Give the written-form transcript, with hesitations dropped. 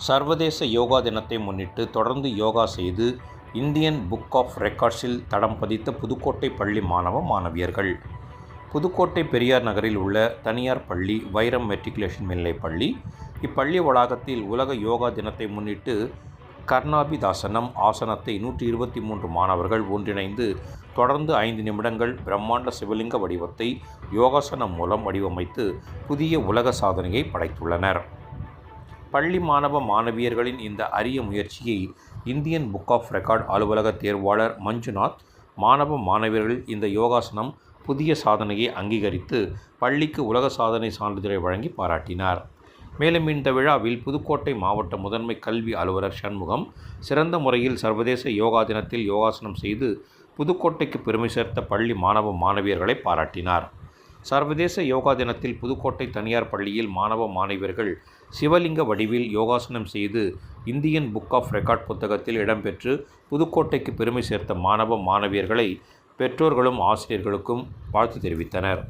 சர்வதேச யோகா தினத்தை முன்னிட்டு தொடர்ந்து யோகா செய்து இந்தியன் புக் ஆஃப் ரெக்கார்ட்ஸில் தடம் பதித்த புதுக்கோட்டை பள்ளி மாணவ மாணவியர்கள். புதுக்கோட்டை பெரியார் நகரில் உள்ள தனியார் பள்ளி வைரம் மெட்ரிகுலேஷன் மேல்நிலைப்பள்ளி. இப்பள்ளி வளாகத்தில் உலக யோகா தினத்தை முன்னிட்டு கர்ணாபிதாசனம் ஆசனத்தை 123 மாணவர்கள் ஒன்றிணைந்து தொடர்ந்து 5 நிமிடங்கள் பிரம்மாண்ட சிவலிங்க வடிவத்தை யோகாசனம் மூலம் வடிவமைத்து புதிய உலக சாதனையை படைத்துள்ளனர். பள்ளி மாணவ மாணவியர்களின் இந்த அரிய முயற்சியை இந்தியன் புக் ஆஃப் ரெக்கார்ட் அலுவலக தேர்வாளர் மஞ்சுநாத் மாணவ மாணவியர்கள் இந்த யோகாசனம் புதிய சாதனையை அங்கீகரித்து பள்ளிக்கு உலக சாதனை சான்றிதழை வழங்கி பாராட்டினார். மேலும் இந்த விழாவில் புதுக்கோட்டை மாவட்ட முதன்மை கல்வி அலுவலர் சண்முகம் சிறந்த முறையில் சர்வதேச யோகா தினத்தில் யோகாசனம் செய்து புதுக்கோட்டைக்கு பெருமை சேர்த்த பள்ளி மாணவ மாணவியர்களை பாராட்டினார். சர்வதேச யோகா தினத்தில் புதுக்கோட்டை தனியார் பள்ளியில் மாணவ மாணவியர்கள் சிவலிங்க வடிவில் யோகாசனம் செய்து இந்தியன் புக் ஆஃப் ரெக்கார்ட் புத்தகத்தில் இடம்பெற்று புதுக்கோட்டைக்கு பெருமை சேர்த்த மாணவ மாணவியர்களை பெற்றோர்களும் ஆசிரியர்களுக்கும் வாழ்த்து தெரிவித்தனர்.